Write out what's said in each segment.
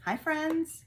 Hi friends,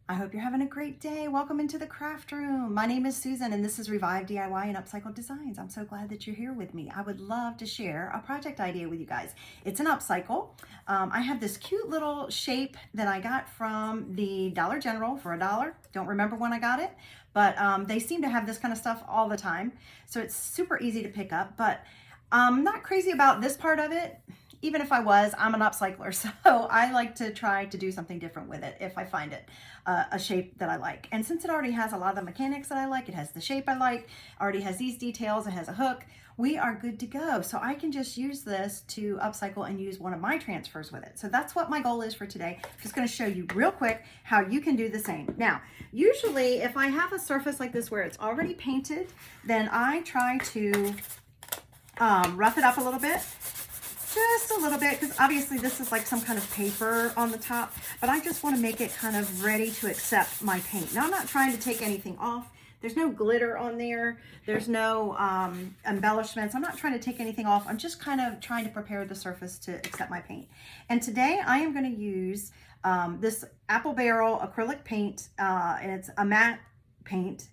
I hope you're having a great day. Welcome into the craft room. My name is Susan and this is Revive DIY and Upcycle Designs. I'm so glad that you're here with me. I would love to share a project idea with you guys. It's an upcycle. I have this cute little shape that I got from the Dollar General for $1. Don't remember when I got it, but they seem to have this kind of stuff all the time. So it's super easy to pick up, but I'm not crazy about this part of it. Even if I was, I'm an upcycler, so I like to try to do something different with it if I find it a shape that I like. And since it already has a lot of the mechanics that I like, it has the shape I like, already has these details, it has a hook, we are good to go. So I can just use this to upcycle and use one of my transfers with it. So that's what my goal is for today. I'm just gonna show you real quick how you can do the same. Now, usually if I have a surface like this where it's already painted, then I try to rough it up a little bit. Just a little bit, because obviously this is like some kind of paper on the top, but I just want to make it kind of ready to accept my paint. Now I'm not trying to take anything off. There's no glitter on there. There's no embellishments. I'm not trying to take anything off. I'm just kind of trying to prepare the surface to accept my paint. And today I am going to use this apple barrel acrylic paint, and it's a matte paint.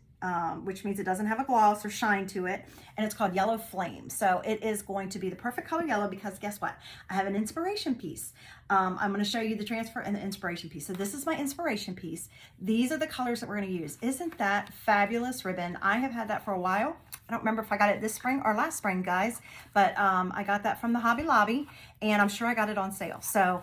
Which means it doesn't have a gloss or shine to it, and it's called Yellow Flame. So it is going to be the perfect color yellow because guess what? I have an inspiration piece. I'm going to show you the transfer and the inspiration piece. So this is my inspiration piece. These are the colors that we're going to use. Isn't that fabulous ribbon? I have had that for a while. I don't remember if I got it this spring or last spring, guys, but I got that from the Hobby Lobby, and I'm sure I got it on sale. So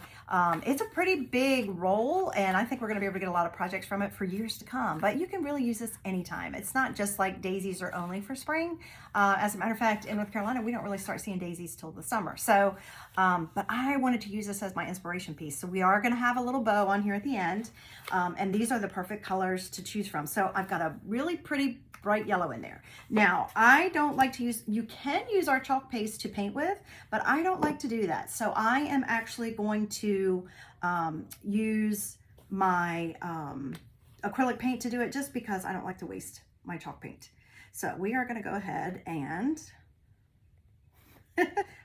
it's a pretty big roll, and I think we're going to be able to get a lot of projects from it for years to come. But you can really use this anytime. It's not just like daisies are only for spring. As a matter of fact, in North Carolina, we don't really start seeing daisies till the summer. So, but I wanted to use this as my inspiration piece. So we are going to have a little bow on here at the end, and these are the perfect colors to choose from. So I've got a really pretty bright yellow in there. Now, I don't like to use, you can use our chalk paste to paint with, but I don't like to do that. So I am actually going to use my acrylic paint to do it just because I don't like to waste my chalk paint. So we are going to go ahead and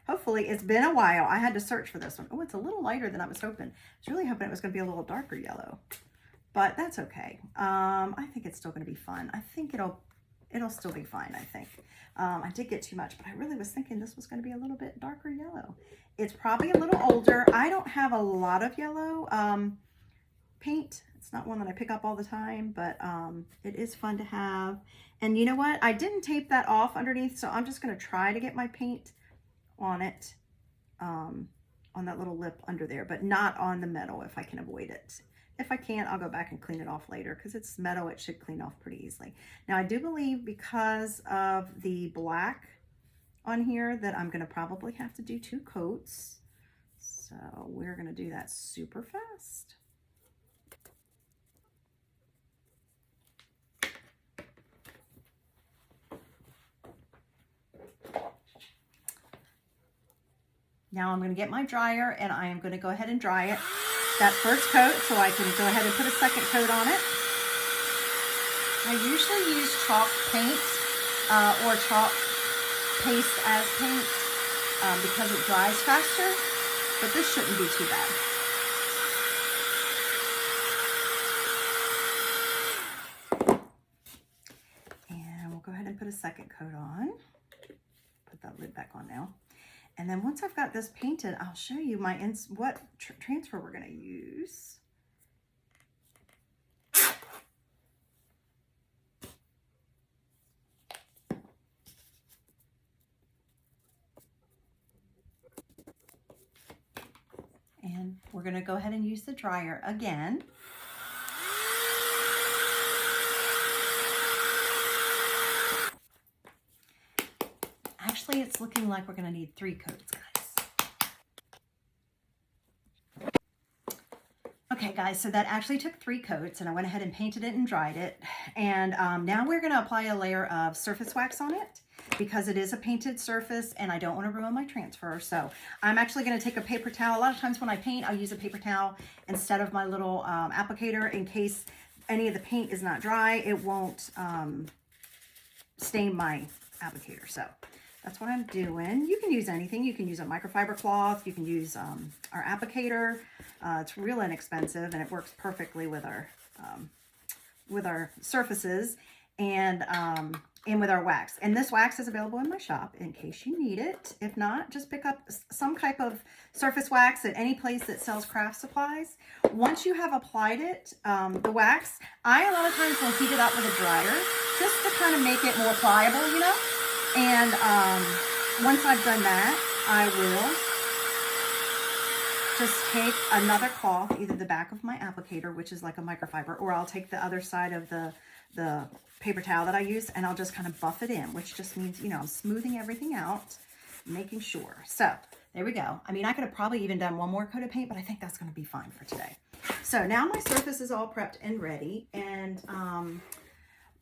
hopefully it's been a while. I had to search for this one. Oh, it's a little lighter than I was hoping. I was really hoping it was going to be a little darker yellow, but that's okay. I think it's still going to be fun. I think it'll still be fine, I think. I did get too much, but I really was thinking this was going to be a little bit darker yellow. It's probably a little older. I don't have a lot of yellow paint. It's not one that I pick up all the time, but it is fun to have. And you know what? I didn't tape that off underneath, so I'm just going to try to get my paint on it, on that little lip under there, but not on the metal if I can avoid it. If I can't, I'll go back and clean it off later because it's metal. It should clean off pretty easily. Now, I do believe because of the black on here that I'm going to probably have to do 2 coats. So we're going to do that super fast. Now I'm going to get my dryer and I am going to go ahead and dry it. That first coat, so I can go ahead and put a second coat on it. I usually use chalk paint or chalk paste as paint because it dries faster, but this shouldn't be too bad. And we'll go ahead and put a second coat on. Put that lid back on now. And then once I've got this painted, I'll show you what transfer we're going to use. And we're going to go ahead and use the dryer again. Actually, it's looking like we're going to need 3 coats, guys. Okay, guys, so that actually took 3 coats, and I went ahead and painted it and dried it. And now we're going to apply a layer of surface wax on it because it is a painted surface, and I don't want to ruin my transfer. So I'm actually going to take a paper towel. A lot of times when I paint, I'll use a paper towel instead of my little applicator in case any of the paint is not dry. It won't stain my applicator. So that's what I'm doing. You can use anything. You can use a microfiber cloth. You can use our applicator. It's real inexpensive and it works perfectly with our surfaces and with our wax. And this wax is available in my shop in case you need it. If not, just pick up some type of surface wax at any place that sells craft supplies. Once you have applied it, the wax, I a lot of times will heat it up with a dryer just to kind of make it more pliable, you know. And once I've done that, I will just take another cloth, either the back of my applicator, which is like a microfiber, or I'll take the other side of the paper towel that I use, and I'll just kind of buff it in, which just means, you know, I'm smoothing everything out, making sure. So there we go. I mean, I could have probably even done one more coat of paint, but I think that's going to be fine for today. So now my surface is all prepped and ready, and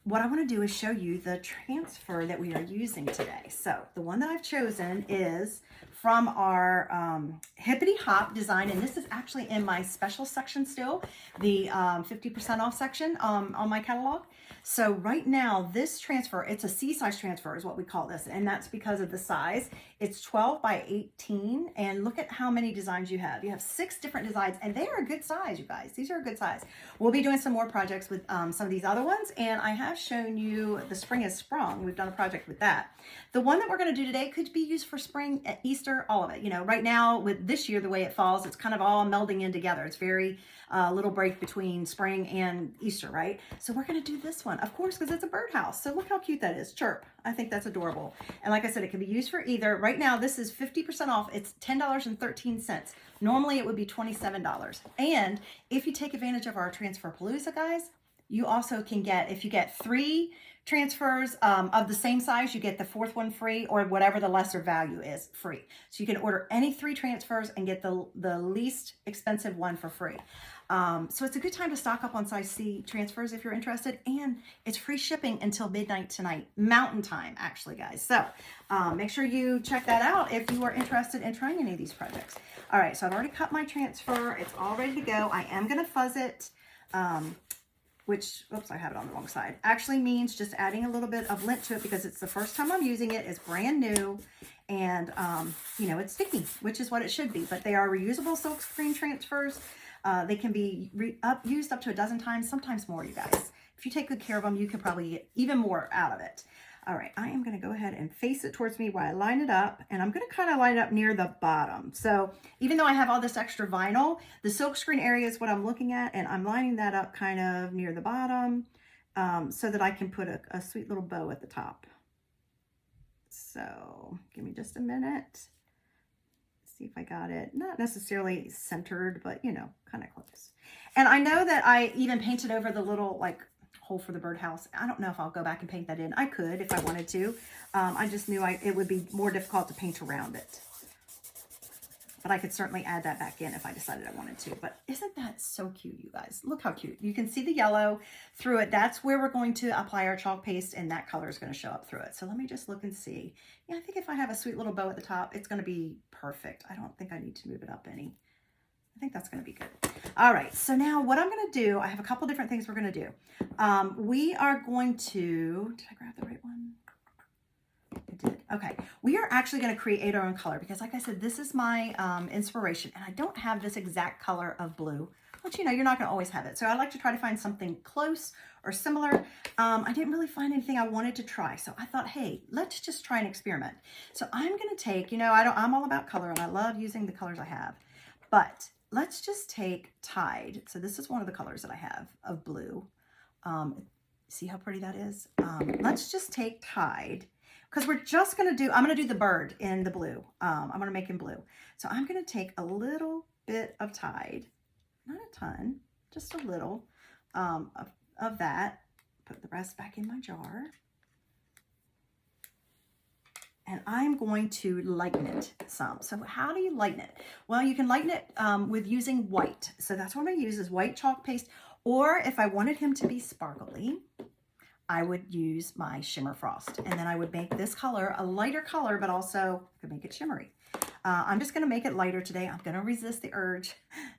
what I want to do is show you the transfer that we are using today. So the one that I've chosen is from our Hippity Hop design, and this is actually in my special section still, the 50% off section on my catalog. So right now, this transfer, it's a C-size transfer is what we call this, and that's because of the size. It's 12 by 18, and look at how many designs you have. You have 6 different designs, and they are a good size, you guys. These are a good size. We'll be doing some more projects with some of these other ones, and I have shown you the Spring Has Sprung. We've done a project with that. The one that we're going to do today could be used for spring, Easter, all of it. You know, right now with this year, the way it falls, it's kind of all melding in together. It's very little break between spring and Easter, right? So we're going to do this one, of course, because it's a birdhouse. So look how cute that is. Chirp. I think that's adorable. And like I said, it can be used for either. Right now, this is 50% off. It's $10.13. Normally, it would be $27. And if you take advantage of our Transfer Palooza, guys, you also can get, if you get 3 transfers of the same size, you get the 4th one free, or whatever the lesser value is free. So you can order any 3 transfers and get the least expensive one for free. So it's a good time to stock up on size C transfers if you're interested, and it's free shipping until midnight tonight, Mountain Time, actually, guys. So make sure you check that out if you are interested in trying any of these projects. All right, so I've already cut my transfer. It's all ready to go. I am going to fuzz it. Which, oops, I have it on the wrong side, actually means just adding a little bit of lint to it because it's the first time I'm using it. It's brand new, and, you know, it's sticky, which is what it should be. But they are reusable silk screen transfers. They can be used up to a dozen times, sometimes more, you guys. If you take good care of them, you can probably get even more out of it. All right, I am going to go ahead and face it towards me while I line it up, and I'm going to kind of line it up near the bottom. So even though I have all this extra vinyl, the silk screen area is what I'm looking at, and I'm lining that up kind of near the bottom so that I can put a sweet little bow at the top. So give me just a minute. See if I got it. Not necessarily centered, but, you know, kind of close. And I know that I even painted over the little, like, hole for the birdhouse. I don't know if I'll go back and paint that in. I could if I wanted to. I just knew it would be more difficult to paint around it. But I could certainly add that back in if I decided I wanted to. But isn't that so cute, you guys? Look how cute. You can see the yellow through it. That's where we're going to apply our chalk paste, and that color is going to show up through it. So let me just look and see. Yeah, I think if I have a sweet little bow at the top, it's going to be perfect. I don't think I need to move it up any. I think that's going to be good. All right, so now what I'm going to do, I have a couple different things we're going to do. We are going to, did I grab the right one? I did. Okay, we are actually going to create our own color because, like I said, this is my inspiration, and I don't have this exact color of blue, but, you know, you're not going to always have it. So I like to try to find something close or similar. I didn't really find anything I wanted to try, so I thought, hey, let's just try an experiment. So I'm going to take, you know, I'm all about color, and I love using the colors I have, but let's just take Tide. So this is one of the colors that I have of blue. See how pretty that is? Let's just take Tide, because we're just going to do, I'm going to do the bird in the blue. I'm going to make him blue. So I'm going to take a little bit of Tide, not a ton, just a little of that, put the rest back in my jar. And I'm going to lighten it some. So how do you lighten it? Well, you can lighten it with using white. So that's what I'm going to use is white chalk paste. Or if I wanted him to be sparkly, I would use my shimmer frost. And then I would make this color a lighter color, but also could make it shimmery. I'm just going to make it lighter today. I'm going to resist the urge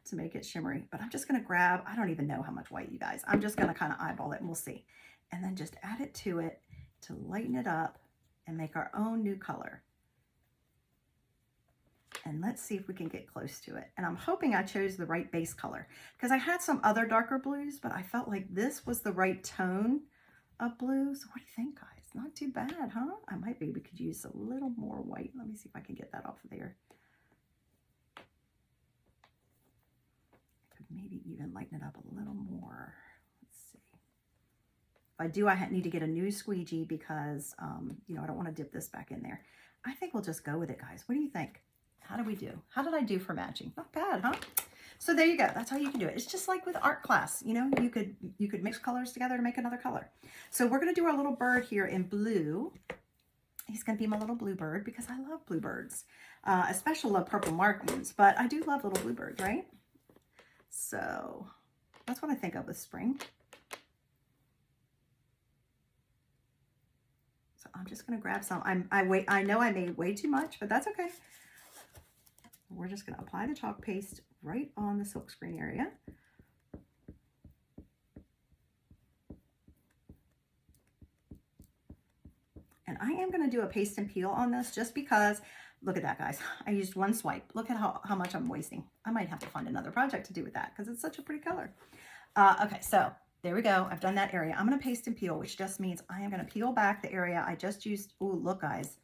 to make it shimmery. But I'm just going to grab, I don't even know how much white, you guys. I'm just going to kind of eyeball it and we'll see. And then just add it to it to lighten it up. and make our own new color. And let's see if we can get close to it. And I'm hoping I chose the right base color, because I had some other darker blues, but I felt like this was the right tone of blue. So what do you think, guys? Not too bad, huh? I might be, we could use a little more white. Let me see if I can get that off of there. I could maybe even lighten it up a little more. Let's see. If I do, I need to get a new squeegee because, you know, I don't want to dip this back in there. I think we'll just go with it, guys. What do you think? How do we do? How did I do for matching? Not bad, huh? So there you go. That's how you can do it. It's just like with art class, you know, you could mix colors together to make another color. So we're going to do our little bird here in blue. He's going to be my little bluebird because I love bluebirds. Especially love purple markings, but I do love little bluebirds, right? So that's what I think of with spring. So I'm just going to grab some. I know I made way too much, but that's okay. We're just going to apply the chalk paste right on the silkscreen area. And I am going to do a paste and peel on this just because, look at that, guys. I used one swipe. Look at how much I'm wasting. I might have to find another project to do with that because it's such a pretty color. Okay, so there we go. I've done that area. I'm going to paste and peel, which just means I am going to peel back the area I just used. Ooh, look, guys.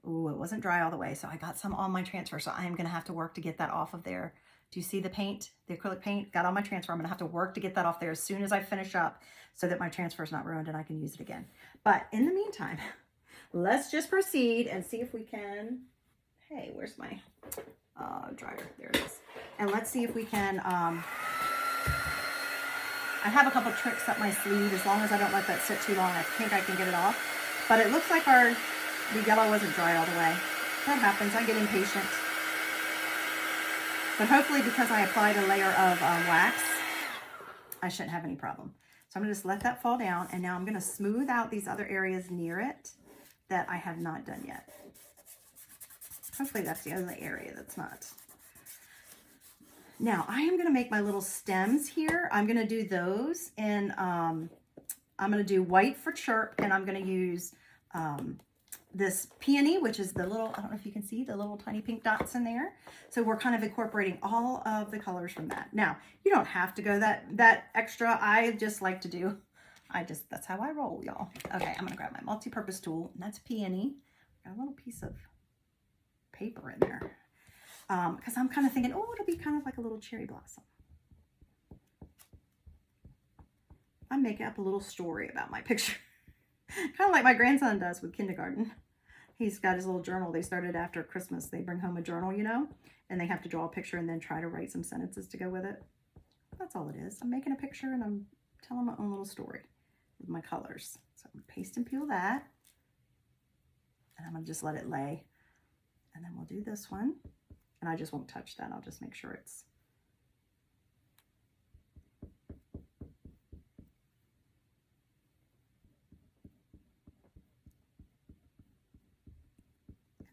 Ooh, it wasn't dry all the way, so I got some on my transfer, so I am going to have to work to get that off of there. Do you see the paint, the acrylic paint? Got on my transfer. I'm going to have to work to get that off there as soon as I finish up so that my transfer is not ruined and I can use it again. But in the meantime, let's just proceed and see if we can, hey, where's my dryer? There it is. And let's see if we can, I have a couple tricks up my sleeve. As long as I don't let that sit too long, I think I can get it off. But it looks like the yellow wasn't dry all the way. That happens. I get impatient. But hopefully, because I applied a layer of wax, I shouldn't have any problem. So I'm going to just let that fall down. And now I'm going to smooth out these other areas near it that I have not done yet. Hopefully, that's the only area that's not. Now, I am going to make my little stems here. I'm going to do those in, I'm going to do white for chirp, and I'm going to use this peony, which is the little, I don't know if you can see the little tiny pink dots in there. So we're kind of incorporating all of the colors from that. Now, you don't have to go that extra. I just like to do, that's how I roll, y'all. Okay, I'm going to grab my multi-purpose tool, and that's peony. Got a little piece of paper in there. Because I'm kind of thinking, oh, it'll be kind of like a little cherry blossom. I'm making up a little story about my picture. Kind of like my grandson does with kindergarten. He's got his little journal. They started after Christmas. They bring home a journal, you know, and they have to draw a picture and then try to write some sentences to go with it. That's all it is. I'm making a picture and I'm telling my own little story with my colors. So I'm going to paste and peel that. And I'm going to just let it lay. And then we'll do this one. And I just won't touch that. I'll just make sure it's.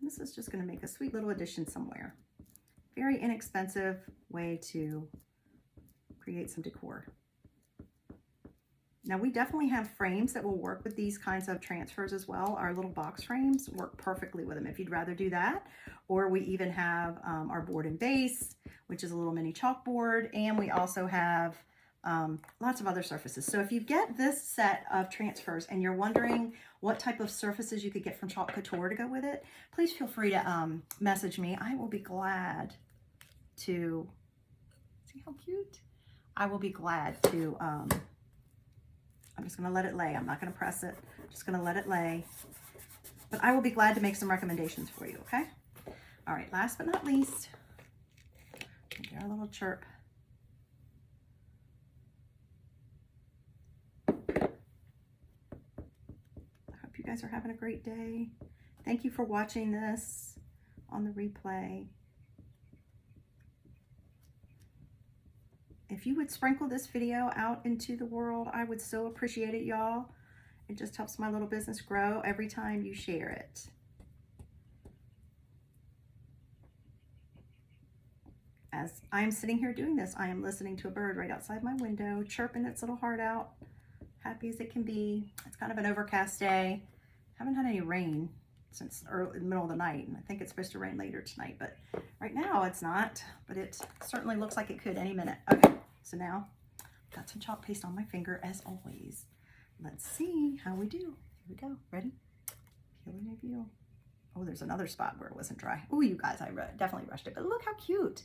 And this is just going to make a sweet little addition somewhere. Very inexpensive way to create some decor. Now we definitely have frames that will work with these kinds of transfers as well. Our little box frames work perfectly with them if you'd rather do that. Or we even have our board and base, which is a little mini chalkboard. And we also have lots of other surfaces. So if you get this set of transfers and you're wondering what type of surfaces you could get from Chalk Couture to go with it, please feel free to message me. I will be glad to, see how cute? I will be glad to, I'm just going to let it lay. I'm not going to press it. I'm just going to let it lay. But I will be glad to make some recommendations for you, okay? All right, last but not least, get our little chirp. I hope you guys are having a great day. Thank you for watching this on the replay. If you would sprinkle this video out into the world, I would so appreciate it, y'all. It just helps my little business grow every time you share it. As I'm sitting here doing this, I am listening to a bird right outside my window, chirping its little heart out, happy as it can be. It's kind of an overcast day. Haven't had any rain. since early middle of the night, and I think it's supposed to rain later tonight, but right now it's not, but it certainly looks like it could any minute. Okay, so now I've got some chalk paste on my finger as always. Let's see how we do. Here we go. Ready? Peeling review. Oh, there's another spot where it wasn't dry. Oh, you guys, I definitely rushed it, but look how cute.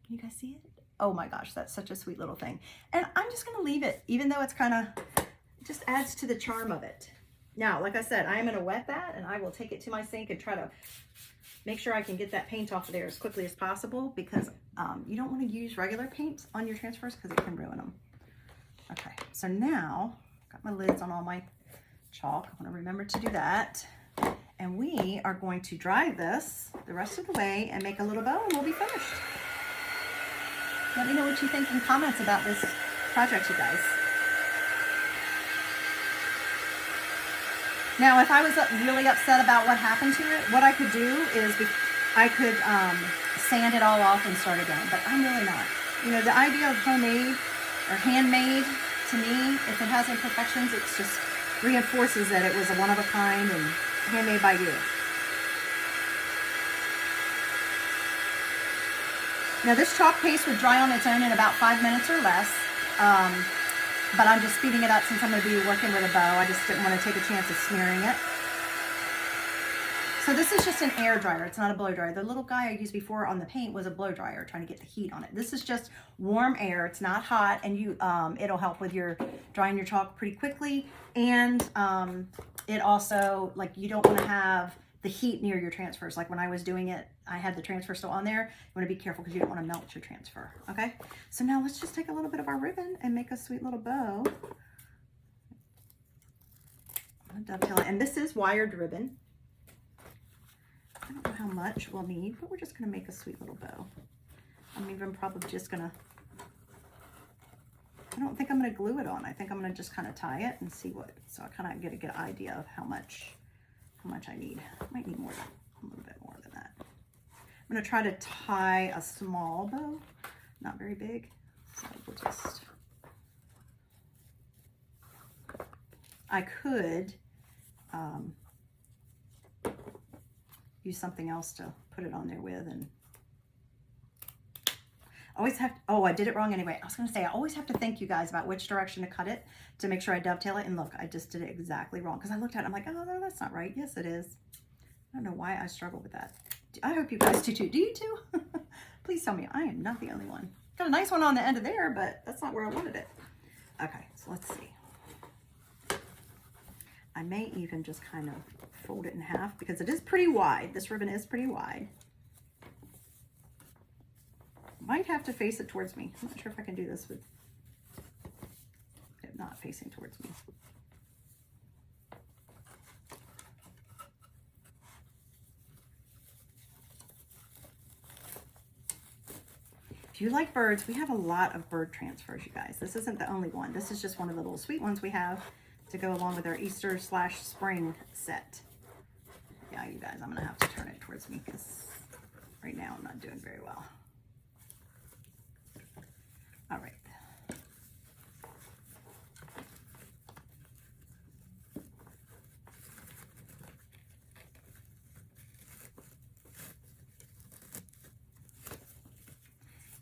Can you guys see it? Oh my gosh, that's such a sweet little thing. And I'm just gonna leave it, even though it's kind of, just adds to the charm of it. Now, like I said, I am gonna wet that, and I will take it to my sink and try to make sure I can get that paint off of there as quickly as possible, because you don't wanna use regular paint on your transfers because it can ruin them. Okay, so now, got my lids on all my chalk. I wanna remember to do that. And we are going to dry this the rest of the way and make a little bow, and we'll be finished. Let me know what you think in comments about this project, you guys. Now, if I was really upset about what happened to it, what I could do is I could sand it all off and start again, but I'm really not. You know, the idea of homemade or handmade, to me, if it has imperfections, it just reinforces that it was a one-of-a-kind and handmade by you. Now this chalk paste would dry on its own in about 5 minutes or less, but I'm just speeding it up since I'm going to be working with a bow. I just didn't want to take a chance of smearing it. So this is just an air dryer. It's not a blow dryer. The little guy I used before on the paint was a blow dryer, trying to get the heat on it. This is just warm air. It's not hot, and it'll help with your drying your chalk pretty quickly. And it also, like, you don't want to have the heat near your transfers. Like when I was doing it, I had the transfer still on there. You want to be careful because you don't want to melt your transfer. Okay, so now let's just take a little bit of our ribbon and make a sweet little bow. I'm gonna dovetail it, and this is wired ribbon. I don't know how much we'll need, but we're just gonna make a sweet little bow. I'm even probably just gonna, I don't think I'm gonna glue it on. I think I'm gonna just kind of tie it and see what, so I kind of get a good idea of how much I need. I might need more, a little bit more than that. I'm gonna try to tie a small bow, not very big. So we'll just, I could use something else to put it on there with, and always have, oh, I did it wrong anyway. I was gonna say, I always have to think, you guys, about which direction to cut it to make sure I dovetail it. And look, I just did it exactly wrong because I looked at it, I'm like, oh, no, that's not right. Yes, it is. I don't know why I struggle with that. I hope you guys do too. Do you too? Please tell me I am not the only one. Got a nice one on the end of there, but that's not where I wanted it. Okay, so let's see. I may even just kind of fold it in half because it is pretty wide. This ribbon is pretty wide. Might have to face it towards me. I'm not sure if I can do this with it not facing towards me. If you like birds, we have a lot of bird transfers, you guys. This isn't the only one. This is just one of the little sweet ones we have to go along with our Easter/spring set. Yeah, you guys, I'm gonna have to turn it towards me because right now I'm not doing very well. All right.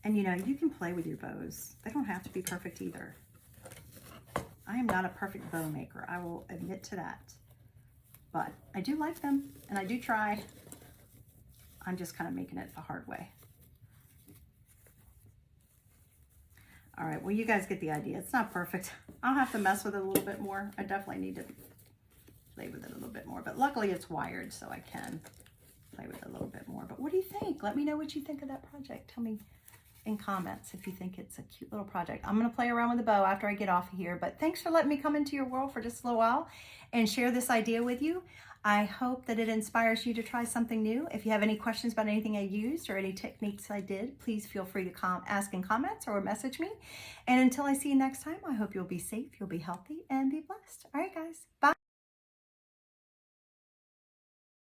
And you know, you can play with your bows. They don't have to be perfect either. I am not a perfect bow maker. I will admit to that. But I do like them and I do try. I'm just kind of making it the hard way. All right, well, you guys get the idea. It's not perfect. I'll have to mess with it a little bit more. I definitely need to play with it a little bit more, but luckily it's wired, so I can play with it a little bit more. But what do you think? Let me know what you think of that project. Tell me in comments if you think it's a cute little project. I'm gonna play around with the bow after I get off of here, but thanks for letting me come into your world for just a little while and share this idea with you. I hope that it inspires you to try something new. If you have any questions about anything I used or any techniques I did, please feel free to ask in comments or message me. And until I see you next time, I hope you'll be safe, you'll be healthy, and be blessed. All right, guys, bye.